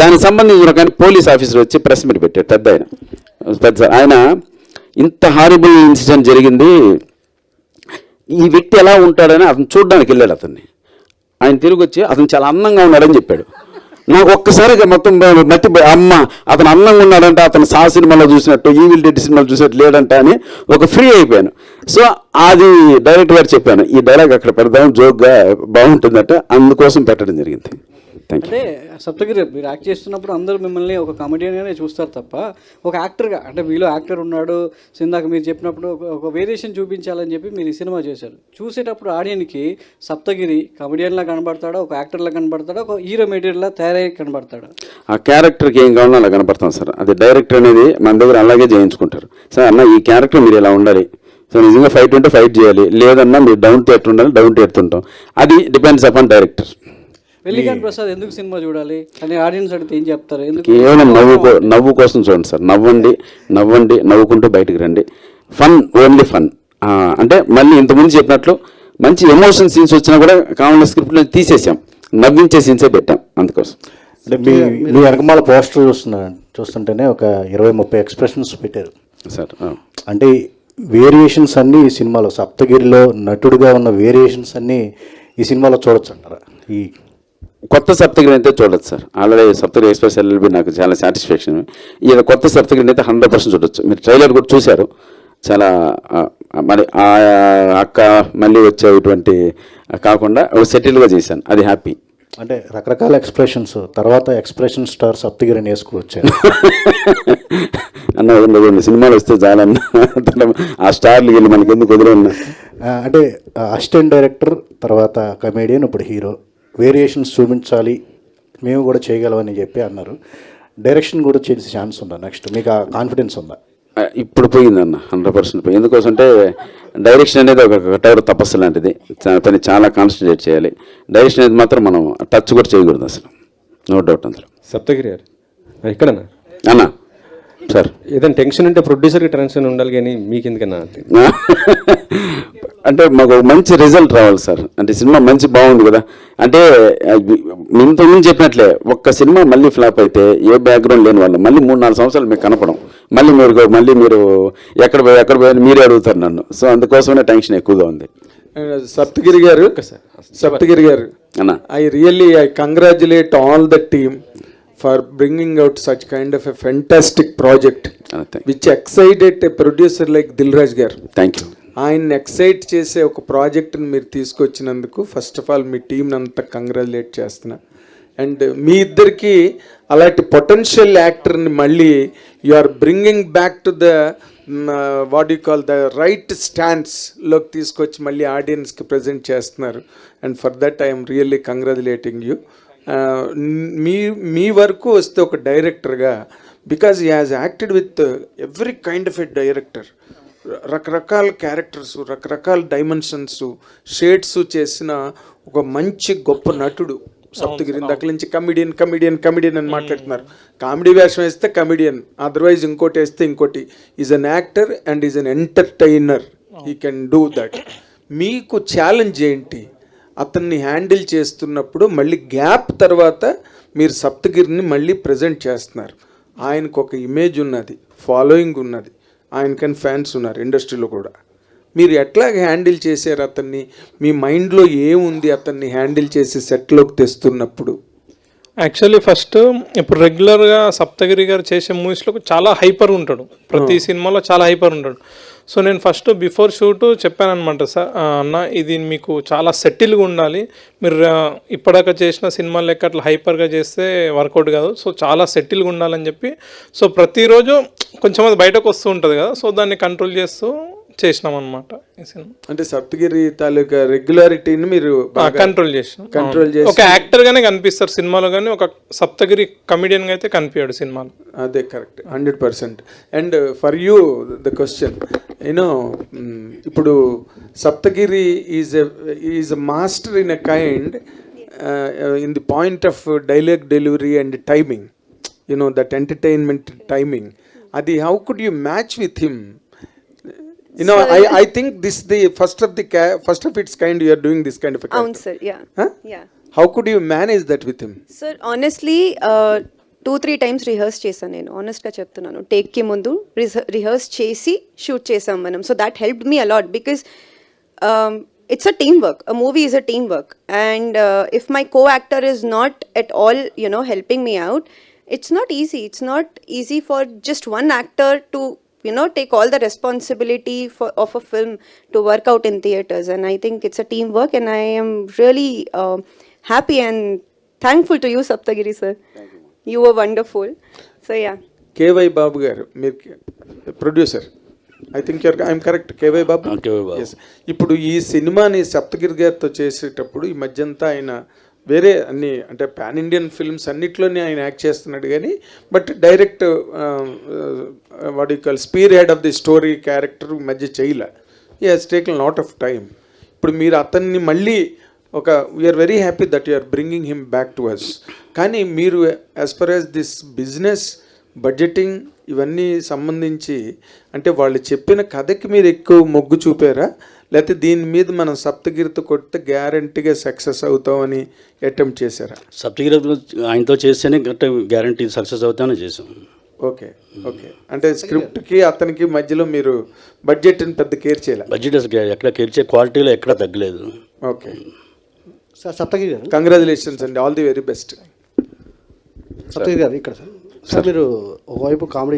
దానికి సంబంధించిన కానీ పోలీస్ ఆఫీసర్ వచ్చి ప్రెస్ మీట్ పెట్టాడు. పెద్ద ఆయన ఇంత హారిబుల్ ఇన్సిడెంట్ జరిగింది, ఈ వ్యక్తి ఎలా ఉంటాడని అతను చూడడానికి వెళ్ళాడు. ఆయన తిరిగి వచ్చి అతను చాలా అందంగా ఉన్నాడని చెప్పాడు. నాకు ఒక్కసారిగా మొత్తం అమ్మ అతను అందంగా ఉన్నాడంటే అతను సా సినిమాలో చూసినట్టు, ఈవిల్ డెడ్ సినిమాలో చూసినట్టు లేడంట అని ఒక ఫ్రీ అయిపోయాను. సో అది డైరెక్టర్ గారు చెప్పాను, ఈ డైలాగ్ అక్కడ పెడదాం, జోక్గా బాగుంటుందట, అందుకోసం పెట్టడం జరిగింది. అంటే సప్తగిరి మీరు యాక్ట్ చేస్తున్నప్పుడు అందరూ మిమ్మల్ని ఒక కామెడియన్గానే చూస్తారు తప్ప ఒక యాక్టర్గా, అంటే మీలో యాక్టర్ ఉన్నాడు, ఇందాక మీరు చెప్పినప్పుడు ఒక వేరియేషన్ చూపించాలని చెప్పి మీరు ఈ సినిమా చేశారు. చూసేటప్పుడు ఆడియన్కి సప్తగిరి కామెడియన్లా కనబడతాడా, ఒక యాక్టర్లా కనబడతాడా, ఒక హీరో మెటీరియల్లా తయారై కనబడతాడా? ఆ క్యారెక్టర్కి ఏం కావాలో అలా కనపడతాం సార్. అది డైరెక్టర్ అనేది మన దగ్గర అలాగే చేయించుకుంటారు. సార్ అన్న ఈ క్యారెక్టర్ మీరు ఇలా ఉండాలి, సో నిజంగా ఫైట్ ఉంటే ఫైట్ చేయాలి, లేదన్నా మీరు డౌన్ టు ఎర్త్ ఉండాలి, డౌన్ టు ఎర్త్ ఉంటాం. అది డిపెండ్స్ అపాన్ డైరెక్టర్. వెల్లిగాని ప్రసాద్ ఎందుకు సినిమా చూడాలి అని ఆడియన్స్ అడిగితే ఏం చెప్తారు? కేవలం నవ్వు కోసం చూడండి సార్. నవ్వండి, నవ్వుకుంటూ బయటకు రండి. Fun, only fun. అంటే మళ్ళీ ఇంతకుముందు చెప్పినట్లు మంచి ఎమోషన్ సీన్స్ వచ్చినా కూడా కావాలని స్క్రిప్ట్లో తీసేసాం, నవ్వించే సీన్సే పెట్టాం. అందుకోసం అంటే మీ వెనకమాల పోస్టర్ చూస్తుంటేనే ఒక 20-30 ఎక్స్ప్రెషన్స్ పెట్టారు సార్. అంటే వేరియేషన్స్ అన్నీ ఈ సినిమాలో, సప్తగిరిలో నటుడిగా ఉన్న వేరియేషన్స్ అన్నీ ఈ సినిమాలో చూడొచ్చు అంటారా? ఈ కొత్త సప్తగిరి అయితే చూడొచ్చు sir. Already Saptagiri express LLB నాకు చాలా సాటిస్ఫాక్షన్. ఈయన కొత్త సప్తగిరి అయితే 100% చూడొచ్చు. మీరు ట్రైలర్ కూడా చూశారు, చాలా మరి ఆ అక్క మళ్ళీ వచ్చేటువంటి కాకుండా ఒక సెటిల్గా చేశాను, అది హ్యాపీ. అంటే రకరకాల ఎక్స్ప్రెషన్స్, తర్వాత ఎక్స్ప్రెషన్ స్టార్ సప్తగిరిని వేసుకువచ్చారు అన్న. సినిమాలు వస్తే చాలన్న, ఆ స్టార్లు వెళ్ళి మనకి ఎందుకు వదిలేన్న. అంటే అసిస్టెంట్ డైరెక్టర్, తర్వాత కమేడియన్, ఇప్పుడు హీరో, వేరియేషన్స్ చూపించాలి, మేము కూడా చేయగలమని చెప్పి అన్నారు. డైరెక్షన్ కూడా చేసే ఛాన్స్ ఉందా నెక్స్ట్? మీకు ఆ కాన్ఫిడెన్స్ ఉందా? ఇప్పుడు పోయిందన్న, 100% పోయింది. ఎందుకోసంటే డైరెక్షన్ అనేది ఒక కఠోర తపస్సు లాంటిది. దాన్ని చాలా కాన్సన్ట్రేట్ చేయాలి. డైరెక్షన్ అనేది మాత్రం మనం టచ్ కూడా చేయకూడదు అసలు, నో డౌట్ అందులో. సప్తగిరి గారు ఎక్కడన్నా అన్న సార్, ఏదైనా టెన్షన్ ఉంటే ప్రొడ్యూసర్కి టెన్షన్ ఉండాలి, కానీ మీకు ఎందుకన్నా? అంటే మాకు మంచి రిజల్ట్ రావాలి సార్. అంటే సినిమా మంచి బాగుంది కదా, అంటే ఇంతకుముందు చెప్పినట్లే ఒక్క సినిమా మళ్ళీ ఫ్లాప్ అయితే ఏ బ్యాక్గ్రౌండ్ లేని వాళ్ళు మళ్ళీ 3-4 సంవత్సరాలు మీకు కనపడం, మళ్ళీ మీరు ఎక్కడ పోయి మీరే అడుగుతారు నన్ను. సో అందుకోసమే టెన్షన్ ఎక్కువగా ఉంది. సప్తగిరి గారు అన్న, I congratulate all the team for bringing out such kind of a fantastic project which excited a producer like Dilraj garu. Thank you. ఆయన ఎక్సైట్ చేసే ఒక ప్రాజెక్ట్ని మీరు తీసుకొచ్చినందుకు ఫస్ట్ ఆఫ్ ఆల్ మీ టీంని అంతా కంగ్రాచులేట్ చేస్తున్నా. అండ్ మీ ఇద్దరికి అలాంటి పొటెన్షియల్ యాక్టర్ని మళ్ళీ you are bringing back to the what you call the right స్టాండ్స్లోకి తీసుకొచ్చి మళ్ళీ ఆడియన్స్కి ప్రజెంట్ చేస్తున్నారు. And for that I'm really congratulating you. మీ వరకు వస్తే ఒక డైరెక్టర్గా, because he has acted with every kind of a director, రకరకాల క్యారెక్టర్స్, రకరకాల డైమెన్షన్స్, షేడ్స్ చేసిన ఒక మంచి గొప్ప నటుడు సప్తగిరి. ఇందాక నుంచి కమిడియన్ అని మాట్లాడుతున్నారు. కామెడీ వేషం వేస్తే కమిడియన్, అదర్వైజ్ ఇంకోటి వేస్తే ఇంకోటి. Is an actor and is an entertainer he can do that. మీకు ఛాలెంజ్ ఏంటి అతన్ని హ్యాండిల్ చేస్తున్నప్పుడు? మళ్ళీ గ్యాప్ తర్వాత మీరు సప్తగిరిని మళ్ళీ ప్రజెంట్ చేస్తున్నారు. ఆయనకు ఒక ఇమేజ్ ఉన్నది, ఫాలోయింగ్ ఉన్నది, ఆయనకని ఫ్యాన్స్ ఉన్నారు ఇండస్ట్రీలో కూడా. మీరు ఎట్లా హ్యాండిల్ చేశారు అతన్ని? మీ మైండ్లో ఏముంది అతన్ని హ్యాండిల్ చేసి సెట్లోకి తెస్తున్నప్పుడు? యాక్చువల్లీ ఫస్ట్ ఇప్పుడు రెగ్యులర్గా సప్తగిరి గారు చేసే మూవీస్లో చాలా హైపర్ ఉంటాడు, ప్రతి సినిమాలో చాలా హైపర్ ఉంటాడు. సో నేను ఫస్ట్ బిఫోర్ షూట్ చెప్పాను అనమాట, సార్ అన్న ఇది మీకు చాలా సెటిల్గా ఉండాలి, మీరు ఇప్పటిదాకా చేసిన సినిమా లెక్క అట్లా హైపర్గా చేస్తే వర్కౌట్ కాదు, సో చాలా సెటిల్గా ఉండాలని చెప్పి. సో ప్రతిరోజు కొంచెం అది బయటకు వస్తూ ఉంటుంది కదా, సో దాన్ని కంట్రోల్ చేస్తూ చేసినాం అనమాట ఈ సినిమా. అంటే సప్తగిరి తాలూకా రెగ్యులారిటీని మీరు కంట్రోల్ చేసినాం. చేసి ఒక యాక్టర్ గానే కనిపిస్తారు సినిమాలో, కానీ ఒక సప్తగిరి కమిడియన్ గా అయితే కనిపించాడు సినిమాలో. అదే correct, 100%. And for you the question, you know ఇప్పుడు Saptagiri is a master in a kind in the point of dialogue delivery and timing, you know that entertainment timing. అది how could you match with him? You know, I think this the first of its kind. You are doing this kind of a character. Sir, yeah. Huh? Yeah. How could you manage that with him? Sir, honestly, 2-3 times rehearse చేశాను నేను, ఆనెస్ట్గా చెప్తున్నాను. టేక్కి ముందు rehearse చేసి shoot చేసాం మనం. So that helped me a lot because it's a teamwork. A movie is a teamwork. And if my co-actor is not at all, helping me out, it's not easy. It's not easy for just one actor to take all the responsibility of a film to work out in theaters. And I think it's a teamwork, and I am really happy and thankful to you, Saptagiri sir. You were wonderful. So yeah. KY Babu garu, producer. I think I'm correct. KY Babu? Yes. ఇప్పుడు ఈ సినిమాని సప్తగిరి గారితో చేసేటప్పుడు ఈ మధ్యంతా ఆయన వేరే అన్ని అంటే పాన్ ఇండియన్ ఫిల్మ్స్ అన్నిట్లోనే ఆయన యాక్ట్ చేస్తున్నాడు, కానీ but direct what you call spearhead of the story character మధ్య చేయలే. He has taken lot of time. ఇప్పుడు మీరు అతన్ని మళ్ళీ we're very happy that you are bringing him back to us. కానీ మీరు as far as this business budgeting ఇవన్నీ సంబంధించి అంటే వాళ్ళు చెప్పిన కథకి మీరు ఎక్కువ మొగ్గు చూపారా, లేకపోతే దీని మీద మనం సప్తగిరితో కొడితే గ్యారంటీగా సక్సెస్ అవుతామని అటెంప్ట్ చేశారా? సప్తగిరి ఆయనతో చేస్తేనే గ్యారంటీ సక్సెస్ అవుతామని చేసాం. Okay okay. అంటే స్క్రిప్ట్కి అతనికి మధ్యలో మీరు బడ్జెట్ని పెద్ద కేర్ చేయాలి? బడ్జెట్ ఎక్కడ కేర్ చేయ, క్వాలిటీలో ఎక్కడ తగ్గలేదు. ఓకే సార్ సప్తగిరి గారు కంగ్రాచులేషన్స్ అండి, all the very best. Saptagiri గారు ఇక్కడ సార్ మీరు ఒకవైపు కామెడీ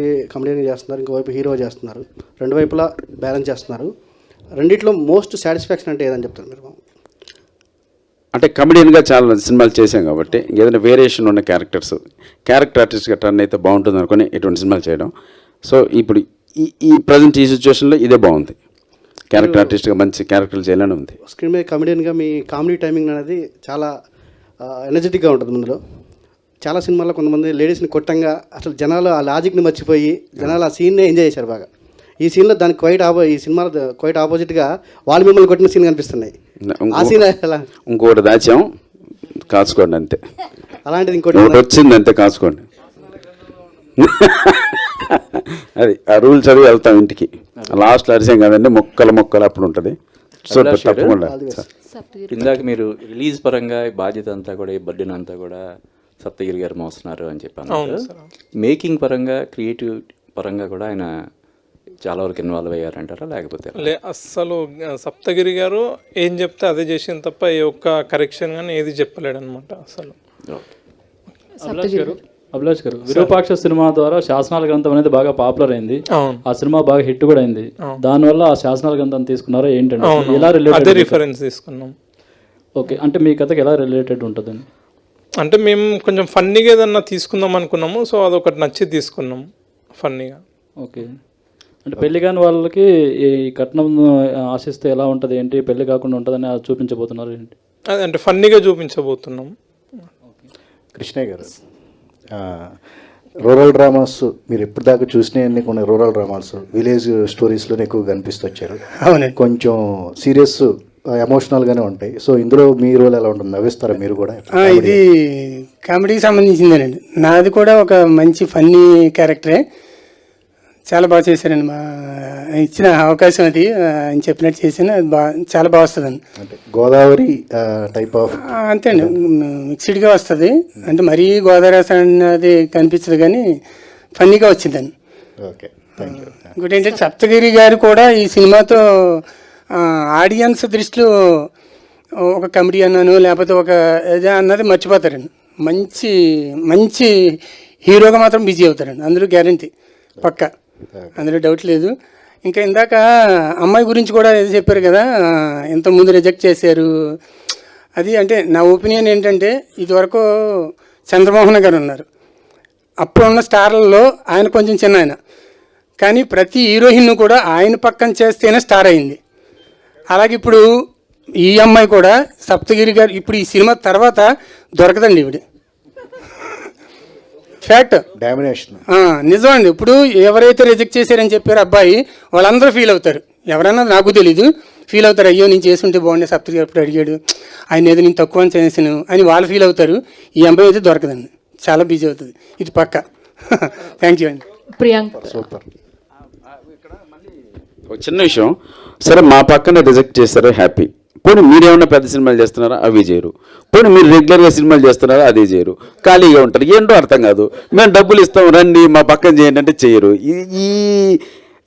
చేస్తున్నారు, ఇంకోవైపు హీరో చేస్తున్నారు, రెండు వైపులా బ్యాలెన్స్ చేస్తున్నారు. రెండిట్లో మోస్ట్ సాటిస్ఫాక్షన్ అంటే ఏదని చెప్తారు మీరు? అంటే కమెడియన్గా చాలా సినిమాలు చేసాం కాబట్టి ఏదైనా వేరియేషన్ ఉన్న క్యారెక్టర్ ఆర్టిస్ట్గా టర్న్ అయితే బాగుంటుంది అనుకుని ఇటువంటి సినిమాలు చేయడం. సో ఇప్పుడు ఈ ప్రజెంట్ ఈ సిచ్యువేషన్లో ఇదే బాగుంది, క్యారెక్టర్ ఆర్టిస్ట్గా మంచి క్యారెక్టర్లు చేయాలని ఉంది. స్క్రీన్ మీద కమెడియన్గా మీ కామెడీ టైమింగ్ అనేది చాలా ఎనర్జెటిక్గా ఉంటుంది. ముందులో చాలా సినిమాల్లో కొంతమంది లేడీస్ని కొట్టంగా అసలు జనాలు ఆ లాజిక్ని మర్చిపోయి జనాలు ఆ సీన్నే ఎంజాయ్ చేశారు బాగా. ఈ సీన్లో దానికి ఈ సినిమాలో క్వైట్ ఆపోజిట్గా వాళ్ళు మిమ్మల్ని కొట్టిన సీన్ కనిపిస్తున్నాయి. ఆ సీన్ ఇంకోటి దాచాం, కాచుకోండి అంతే. అలాంటిది ఇంకోటి వచ్చింది అంతే, కాచుకోండి. అది ఆ రూల్ చదివి వెళ్తాం ఇంటికి. లాస్ట్లో అరిసాం కదండి, మొక్కలు అప్పుడు ఉంటుంది. సో తప్పకుండా ఇందాక మీరు రిలీజ్ పరంగా బాధ్యత అంతా కూడా, ఈ బర్డెన్ అంతా కూడా సప్తగిరి గారు మోస్తున్నారు అని చెప్పాను. మేకింగ్ పరంగా, క్రియేటివ్ పరంగా కూడా ఆయన చాలా వరకు ఇన్వాల్వ్ అయ్యారంటారా, లేకపోతే అస్సలు సప్తగిరి గారు ఏం చెప్తే అదే చేసిన తప్ప ఏ ఒక్క కరెక్షన్ కానీ ఏది చెప్పలేడు అనమాట అసలు. అభిలాష్ గారు విరూపాక్ష సినిమా ద్వారా శాసనాల గ్రంథం అనేది బాగా పాపులర్ అయింది. ఆ సినిమా బాగా హిట్ కూడా అయింది. దానివల్ల ఆ శాసనాల గ్రంథం తీసుకున్నారా ఏంటంటే ఎలా రిలేటెడ్ రిఫరెన్స్ తీసుకున్నాం? ఓకే, అంటే మీ కథకి ఎలా రిలేటెడ్ ఉంటుందని? అంటే మేము కొంచెం ఫన్నీగా ఏదన్నా తీసుకుందాం అనుకున్నాము, సో అదొకటి నచ్చి తీసుకున్నాం ఫన్నీగా. ఓకే, అంటే పెళ్లి కాని వాళ్ళకి ఈ కట్నం ఆశిస్తే ఎలా ఉంటుంది ఏంటి, పెళ్లి కాకుండా ఉంటుందని చూపించబోతున్నారు ఏంటి? అంటే ఫన్నీగా చూపించబోతున్నాం. కృష్ణయ్య గారు, రూరల్ డ్రామాస్ మీరు ఎప్పుడు దాకా చూసినవన్నీ కొన్ని రూరల్ డ్రామాస్ విలేజ్ స్టోరీస్లోనే ఎక్కువ కనిపిస్తూ వచ్చారు. అవునండి, కొంచెం సీరియస్ ఎమోషనల్గానే ఉంటాయి. సో ఇందులో మీ రోల్ ఎలా ఉంటుంది, నవ్విస్తారా మీరు కూడా? ఇది కామెడీకి సంబంధించిందేనండి. నాది కూడా ఒక మంచి ఫన్నీ క్యారెక్టరే. చాలా బాగా చేశారండి. మా ఇచ్చిన అవకాశం అది ఆయన చెప్పినట్టు చేసిన చాలా బాగా వస్తుందండి. అంటే గోదావరి టైప్ ఆఫ్ అంతే అండి, మిక్స్డ్గా వస్తుంది. అంటే మరీ గోదావరి అది కనిపించదు కానీ ఫన్నీగా వచ్చిందండి. ఓకే, ఇంకోటి ఏంటంటే సప్తగిరి గారు కూడా ఈ సినిమాతో ఆడియన్స్ దృష్టిలో ఒక కమెడియన్ అను లేకపోతే ఒక ఏదో అన్నది మర్చిపోతారండి. మంచి మంచి హీరోగా మాత్రం బిజీ అవుతారండి, అందులో గ్యారంటీ పక్క, అందులో డౌట్ లేదు. ఇంకా ఇందాక అమ్మాయి గురించి కూడా ఏదో చెప్పారు కదా, ఇంతకుముందు రిజెక్ట్ చేశారు అది. అంటే నా ఒపీనియన్ ఏంటంటే ఇదివరకు చంద్రమోహన్ గారు ఉన్నారు, అప్పుడున్న స్టార్లలో ఆయన కొంచెం చిన్న ఆయన, కానీ ప్రతి హీరోయిన్ కూడా ఆయన పక్కన చేస్తేనే స్టార్ అయింది. అలాగే ఇప్పుడు ఈ అమ్మాయి కూడా సప్తగిరి గారు ఇప్పుడు ఈ సినిమా తర్వాత దొరకదండి ఈవిడ. ఫ్యాక్ట్, డామినేషన్ నిజం అండి. ఇప్పుడు ఎవరైతే రిజెక్ట్ చేశారని చెప్పారు అబ్బాయి, వాళ్ళందరూ ఫీల్ అవుతారు. ఎవరన్నా నాకు తెలీదు, ఫీల్ అవుతారు, అయ్యో నేను చేసుకుంటే బాగుండే, సప్తగిరి అప్పుడు అడిగాడు, ఆయన ఏదో నేను తక్కువ అని చేసాను అని వాళ్ళు ఫీల్ అవుతారు. ఈ అబ్బాయి అయితే దొరకదండి, చాలా బిజీ అవుతుంది, ఇది పక్క. థ్యాంక్ యూ అండి. ప్రియాంక సూపర్. ఒక చిన్న విషయం, సరే మా పక్కన రిజెక్ట్ చేస్తారో హ్యాపీ, పోనీ మీరేమన్నా పెద్ద సినిమాలు చేస్తున్నారా అవి చేయరు, పోనీ మీరు రెగ్యులర్గా సినిమాలు చేస్తున్నారా అది చేయరు, ఖాళీగా ఉంటారు, ఏంటో అర్థం కాదు. మేము డబ్బులు ఇస్తాం రండి మా పక్కన చేయండి అంటే చేయరు.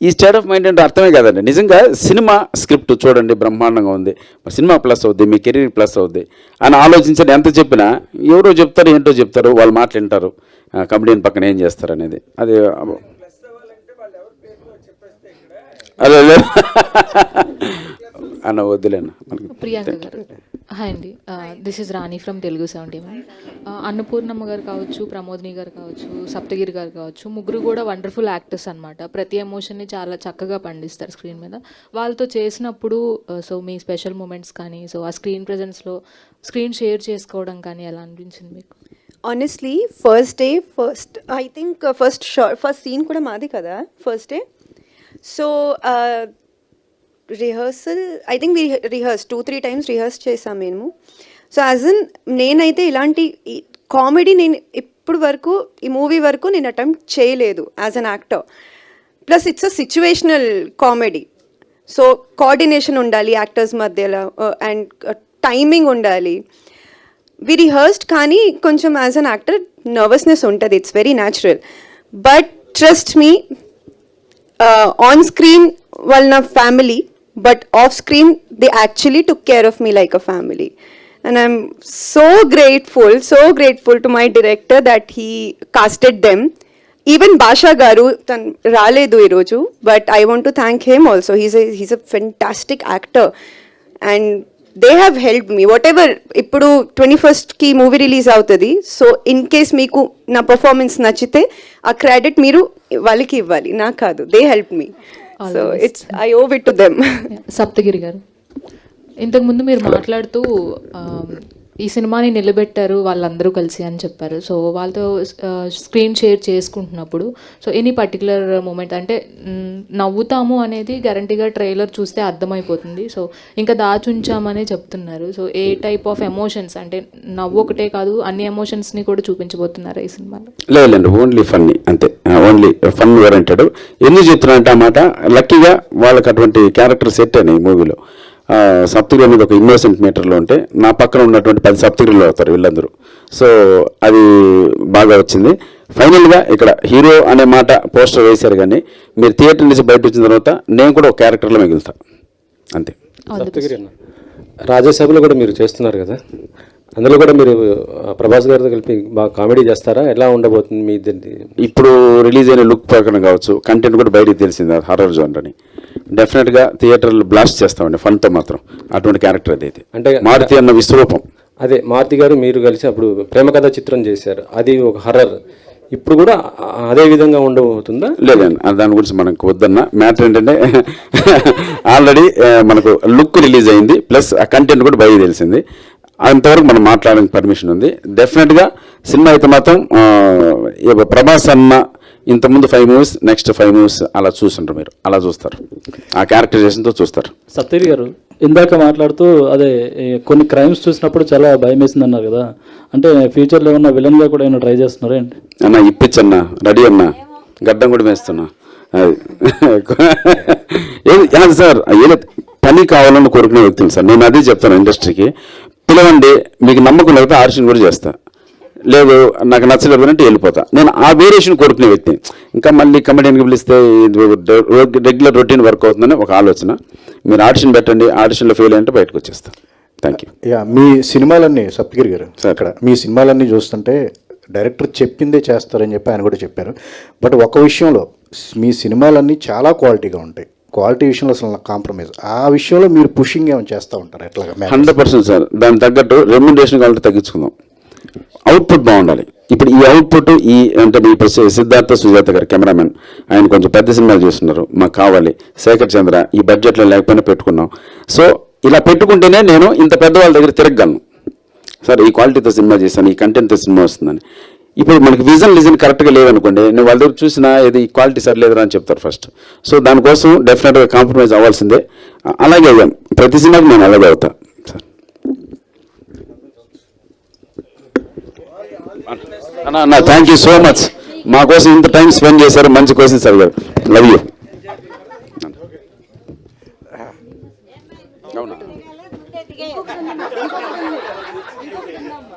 ఈ స్టేట్ ఆఫ్ మైండ్ అంటే అర్థమే కాదండి. నిజంగా సినిమా స్క్రిప్ట్ చూడండి బ్రహ్మాండంగా ఉంది, సినిమా ప్లస్ అవుద్ది, మీ కెరీర్ ప్లస్ అవుద్ది అని ఆలోచించండి. ఎంత చెప్పినా ఎవరో చెప్తారు, ఏంటో చెప్తారు, వాళ్ళు మాట్లాంటారు, కమెడియన్ పక్కన ఏం చేస్తారు అనేది. అది అదే అన్న వద్దులేన్న. ప్రియాంక గారు హాయ్ అండి, this is Rani from Telugu 71. అన్నపూర్ణమ్మ గారు కావచ్చు, ప్రమోదిని గారు కావచ్చు, సప్తగిరి గారు కావచ్చు, ముగ్గురు కూడా వండర్ఫుల్ యాక్టర్స్ అనమాట. ప్రతి ఎమోషన్ని చాలా చక్కగా పండిస్తారు స్క్రీన్ మీద. వాళ్ళతో చేసినప్పుడు సో మీ స్పెషల్ మూమెంట్స్ కానీ, సో ఆ స్క్రీన్ ప్రెజెన్స్లో స్క్రీన్ షేర్ చేసుకోవడం కానీ ఎలా అనిపించింది మీకు? Honestly first day I think first scene కూడా మాది కదా first day. So rehearsal I think rehearse 2-3 times rehearse చేసాం మేము. సో యాజ్ ఇన్ నేనైతే ఇలాంటి కామెడీ నేను ఇప్పుడు వరకు ఈ మూవీ వరకు నేను అటెంప్ట్ చేయలేదు as an actor. Plus it's a situational comedy, so coordination ఉండాలి యాక్టర్స్ మధ్యలో అండ్ టైమింగ్ ఉండాలి. వి రిహర్స్డ్, కానీ కొంచెం యాజ్ అన్ యాక్టర్ నర్వస్నెస్ ఉంటుంది, it's very natural. But trust me, on screen వాళ్ళు నా family, but off screen they actually took care of me like a family, and I'm so grateful to my director that he casted them. Even Basha garu tan raledu ee roju, but I want to thank him also. He's a fantastic actor and they have helped me whatever. Ippudu 21st ki movie release avutadi, so in case meeku na performance nachite aa credit meeru valiki ivvali, na kaadu, they helped me. So it's I owe it to them. Saptagiri గారు, ఇంతకుముందు మీరు మాట్లాడుతూ ఈ సినిమాని నిలబెట్టారు వాళ్ళందరూ కలిసి అని చెప్పారు. సో వాళ్ళతో స్క్రీన్ షేర్ చేసుకుంటున్నప్పుడు సో ఎనీ పర్టికులర్ మూమెంట్ అంటే నవ్వుతాము అనేది గ్యారంటీగా ట్రైలర్ చూస్తే అర్థమైపోతుంది. సో ఇంకా దాచుంచామనే చెప్తున్నారు. So A type of emotions అంటే నవ్వు ఒకటే కాదు, అన్ని ఎమోషన్స్ని కూడా చూపించబోతున్నారు ఈ సినిమాలో? లేదండి, ఓన్లీ ఫన్నీ అంతే, ఓన్లీ ఫన్ ఓరియంటెడ్. ఎందుకు చెప్తున్నా ఆ మాట, లక్కీగా వాళ్ళకి అటువంటి క్యారెక్టర్ సెట్ అని మూవీలో. సప్తగిరి అనేది ఒక ఇన్నోసెంట్ మీటర్లో ఉంటే నా పక్కన ఉన్నటువంటి 10 సప్తగిరిలో అవుతారు వీళ్ళందరూ. సో అది బాగా వచ్చింది. ఫైనల్గా ఇక్కడ హీరో అనే మాట పోస్టర్ వేశారు, కానీ మీరు థియేటర్ నుంచి బయట వచ్చిన తర్వాత నేను కూడా ఒక క్యారెక్టర్లో మిగులుతా అంతే. సప్తగిరి అన్న రాజ్యసభలో కూడా మీరు చేస్తున్నారు కదా, అందులో కూడా మీరు ప్రభాస్ గారితో కలిపి బాగా కామెడీ చేస్తారా? ఎలా ఉండబోతుంది మీ ఇద్దరిది? ఇప్పుడు రిలీజ్ అయిన లుక్ ప్రకారం కావచ్చు, కంటెంట్ కూడా బయటకు తెలిసింది హారర్ జోనర్ అని. డెఫినెట్గా థియేటర్లో బ్లాస్ట్ చేస్తామండి ఫన్తో మాత్రం. అటువంటి క్యారెక్టర్ అది అంటే మారుతి అన్న విశ్వరూపం. అదే మారుతి గారు మీరు కలిసి అప్పుడు ప్రేమ కథ చిత్రం చేశారు, అది ఒక హర్రర్. ఇప్పుడు కూడా అదే విధంగా ఉండబోతుందా? లేదండి, దాని గురించి మనకు వద్దన్న. మ్యాటర్ ఏంటంటే ఆల్రెడీ మనకు లుక్ రిలీజ్ అయింది, ప్లస్ ఆ కంటెంట్ కూడా బయట తెలిసింది. అంతవరకు మనం మాట్లాడడానికి పర్మిషన్ ఉంది. డెఫినెట్గా సినిమా అయితే మాత్రం ప్రభాస్ అన్న ఇంతకుముందు 5 మూవీస్, నెక్స్ట్ 5 మూవీస్ అలా చూస్తుంటారు, మీరు అలా చూస్తారు, ఆ క్యారెక్టరైజేషన్తో చూస్తారు. సప్తగిరి గారు ఇందాక మాట్లాడుతూ అదే కొన్ని క్రైమ్స్ చూసినప్పుడు చాలా భయం వేసింది అన్నారు కదా, అంటే ఫ్యూచర్లో ఏమన్నా విలన్గా కూడా ఏమైనా ట్రై చేస్తున్నారా ఏంటి? అన్న ఇప్పించన్నా, రెడీ అన్నా, గడ్డం కూడా వేస్తున్నా. ఏది సార్ ఏదో పని కావాలని కోరుకునే వ్యక్తిని సార్. నేను అదే చెప్తాను ఇండస్ట్రీకి, పిలవండి, మీకు నమ్మకం లేకపోతే ఆడిషన్ కూడా చేస్తా, లేదు నాకు నచ్చలేదు అంటే వెళ్ళిపోతా. నేను ఆ వేరియేషన్ కోరుకునే వ్యక్తిని. ఇంకా మళ్ళీ కమెడియన్కి పిలిస్తే రెగ్యులర్ రొటీన్ వర్క్ అవుతుందని ఒక ఆలోచన. మీరు ఆడిషన్ పెట్టండి, ఆడిషన్లో ఫెయిల్ అంటే బయటకు వచ్చేస్తా. Thank you. యా, మీ సినిమాలన్నీ సప్తగిరి గారు అక్కడ మీ సినిమాలన్నీ చూస్తుంటే డైరెక్టర్ చెప్పిందే చేస్తారని చెప్పి ఆయన కూడా చెప్పారు. బట్ ఒక విషయంలో మీ సినిమాలన్నీ చాలా క్వాలిటీగా ఉంటాయి, క్వాలిటీ విషయంలో అసలు కాంప్రమైజ్, ఆ విషయంలో మీరు పుషింగ్ ఏమైనా చేస్తూ ఉంటారు ఎట్లాగా? 100% సార్. దానికి తగ్గట్టు రెమ్యునరేషన్ కావాలంటే తగ్గించుకుందాం, అవుట్పుట్ బాగుండాలి. ఇప్పుడు ఈ అవుట్పుట్ అంటే ఇప్పుడు సిద్ధార్థ సుజాత గారు కెమెరామెన్, ఆయన కొంచెం పెద్ద సినిమాలు చేస్తున్నారు, మాకు కావాలి. శేఖర్ చంద్ర ఈ బడ్జెట్లో లేకపోయినా పెట్టుకున్నాం. సో ఇలా పెట్టుకుంటేనే నేను ఇంత పెద్దవాళ్ళ దగ్గర తిరగలను సార్, ఈ క్వాలిటీతో సినిమా చేశాను, ఈ కంటెంట్తో సినిమా వస్తుందని. ఇప్పుడు మనకి లిజన్ కరెక్ట్గా లేదనుకోండి, నేను వాళ్ళ దగ్గర చూసినా ఇది ఈ క్వాలిటీ సరిలేదురా అని చెప్తారు ఫస్ట్. సో దానికోసం డెఫినెట్గా కాంప్రమైజ్ అవ్వాల్సిందే. అలాగే ప్రతి సినిమాకి నేను అలాగే అవుతా సార్. అన్న థ్యాంక్ యూ సో మచ్, మా కోసం ఇంత టైం స్పెండ్ చేశారు, మంచి క్వశ్చన్స్ అడిగారు. Love you. అవునా